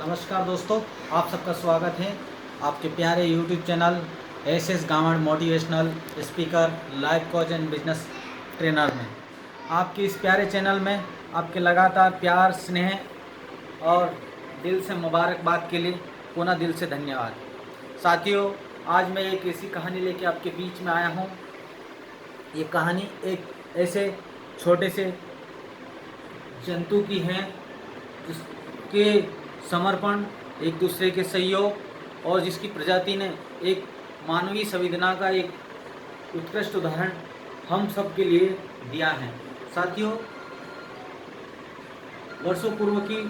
नमस्कार दोस्तों, आप सबका स्वागत है आपके प्यारे YouTube channel S Gawad motivational speaker life coach and business trainer में। आपके इस प्यारे चैनल में आपके लगातार प्यार, स्नेह और दिल से मुबारकबाद के लिए पुनः दिल से धन्यवाद। साथियों, आज मैं एक ऐसी कहानी लेके आपके बीच में आया हूँ। ये कहानी एक ऐसे छोटे से जंतु की है जिसके समर्पण, एक दूसरे के सहयोग और जिसकी प्रजाति ने एक मानवीय संवेदना का एक उत्कृष्ट उदाहरण हम सब के लिए दिया है। साथियों, वर्षों पूर्व की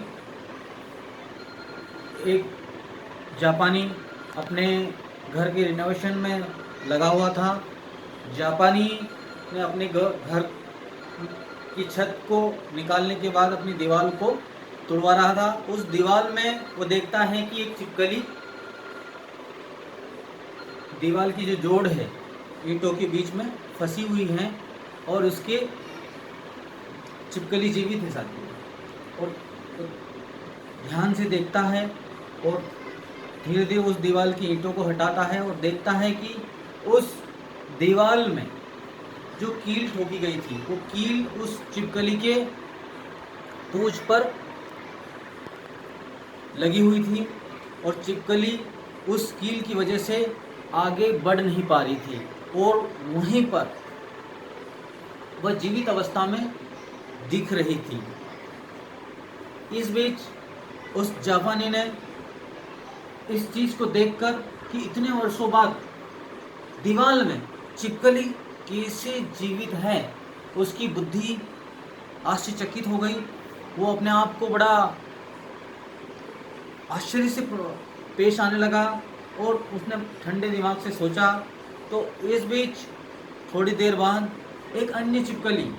एक जापानी अपने घर के रिनोवेशन में लगा हुआ था। जापानी ने अपने घर की छत को निकालने के बाद अपनी दीवार को तोड़वा रहा था। उस दीवार में वो देखता है कि एक छिपकली दीवार की जो जोड़ है ईंटों के बीच में फंसी हुई है और उसके छिपकली जीवित है साथी। और ध्यान से देखता है और धीरे धीरे उस दीवार की ईंटों को हटाता है और देखता है कि उस दीवार में जो कील ठोकी गई थी वो कील उस छिपकली के पूंछ पर लगी हुई थी और छिपकली उस कील की वजह से आगे बढ़ नहीं पा रही थी और वहीं पर वह जीवित अवस्था में दिख रही थी। इस बीच उस जापानी ने इस चीज को देखकर कि इतने वर्षों बाद दीवार में छिपकली कैसे जीवित है, उसकी बुद्धि आश्चर्यचकित हो गई। वो अपने आप को बड़ा आश्चर्य से पेश आने लगा और उसने ठंडे दिमाग से सोचा। तो इस बीच थोड़ी देर बाद एक अन्य छिपकली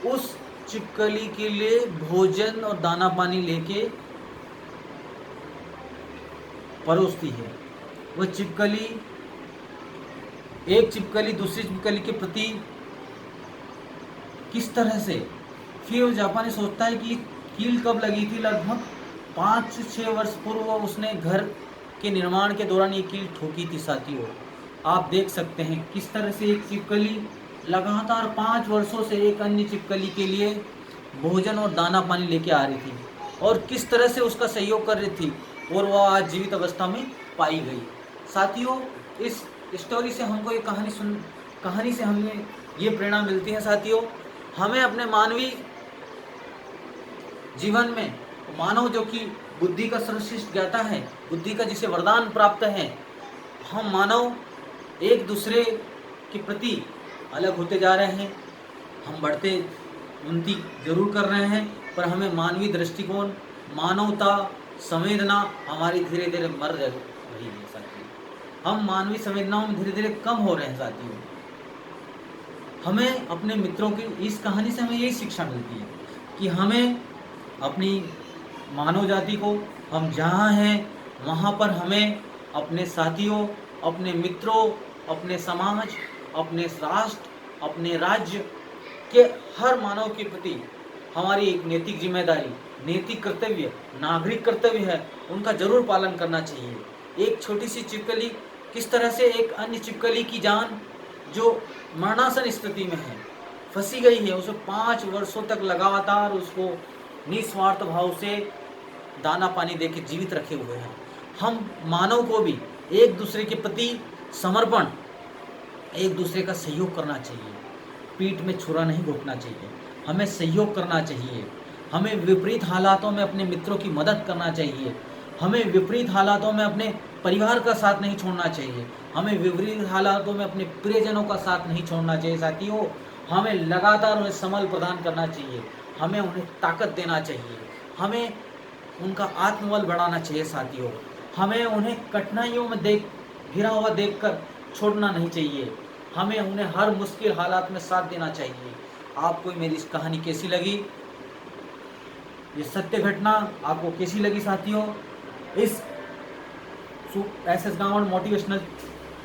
उस छिपकली के लिए भोजन और दाना पानी लेके परोसती है। वह छिपकली एक छिपकली दूसरी छिपकली के प्रति किस तरह से, फिर वो जापानी सोचता है कि कील कब लगी थी। लगभग 5 से 6 वर्ष पूर्व उसने घर के निर्माण के दौरान ये कील ठोकी थी। साथियों, आप देख सकते हैं किस तरह से एक छिपकली लगातार 5 वर्षों से एक अन्य छिपकली के लिए भोजन और दाना पानी लेके आ रही थी और किस तरह से उसका सहयोग कर रही थी और वह आज जीवित अवस्था में पाई गई। साथियों, इस स्टोरी से हमको ये कहानी से हमें ये प्रेरणा मिलती है। साथियों, हमें अपने मानवीय जीवन में मानव जो कि बुद्धि का सर्वश्रेष्ठ ज्ञाता है, बुद्धि का जिसे वरदान प्राप्त है, हम मानव एक दूसरे के प्रति अलग होते जा रहे हैं। हम बढ़ते उन्नति जरूर कर रहे हैं, पर हमें मानवीय दृष्टिकोण, मानवता, संवेदना हमारी धीरे धीरे मर रही है। साथियों, हम मानवीय संवेदनाओं में धीरे धीरे कम हो रहे हैं। साथियों, हमें अपने मित्रों की इस कहानी से हमें यही शिक्षा मिलती है कि हमें अपनी मानव जाति को, हम जहाँ हैं वहाँ पर हमें अपने साथियों, अपने मित्रों, अपने समाज, अपने राष्ट्र, अपने राज्य के हर मानव के प्रति हमारी एक नैतिक जिम्मेदारी, नैतिक कर्तव्य, नागरिक कर्तव्य है, उनका जरूर पालन करना चाहिए। एक छोटी सी छिपकली किस तरह से एक अन्य छिपकली की जान जो मरणासन स्थिति में है, फंसी गई है, उसे 5 वर्षों तक लगातार उसको निस्वार्थ भाव से दाना पानी देके जीवित रखे हुए हैं। हम मानव को भी एक दूसरे के प्रति समर्पण, एक दूसरे का सहयोग करना चाहिए। पीठ में छुरा नहीं घोंपना चाहिए, हमें सहयोग करना चाहिए। हमें विपरीत हालातों में अपने मित्रों की मदद करना चाहिए। हमें विपरीत हालातों में अपने परिवार का साथ नहीं छोड़ना चाहिए। हमें विपरीत हालातों में अपने प्रियजनों का साथ नहीं छोड़ना चाहिए। साथियों, हमें लगातार उन्हें संबल प्रदान करना चाहिए, हमें उन्हें ताकत देना चाहिए, हमें उनका आत्मबल बढ़ाना चाहिए। साथियों, हमें उन्हें कठिनाइयों में घिरा हुआ देखकर छोड़ना नहीं चाहिए, हमें उन्हें हर मुश्किल हालात में साथ देना चाहिए। आपको मेरी इस कहानी कैसी लगी, ये सत्य घटना आपको कैसी लगी? साथियों, इस एस गावड़ मोटिवेशनल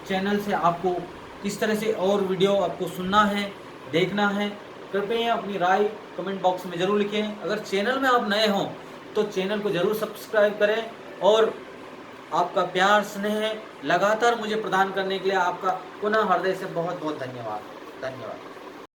चैनल से आपको किस तरह से और वीडियो आपको सुनना है, देखना है, कृपया अपनी राय कमेंट बॉक्स में ज़रूर लिखें। अगर चैनल में आप नए हों तो चैनल को ज़रूर सब्सक्राइब करें और आपका प्यार स्नेह लगातार मुझे प्रदान करने के लिए आपका पुनः हृदय से बहुत बहुत धन्यवाद।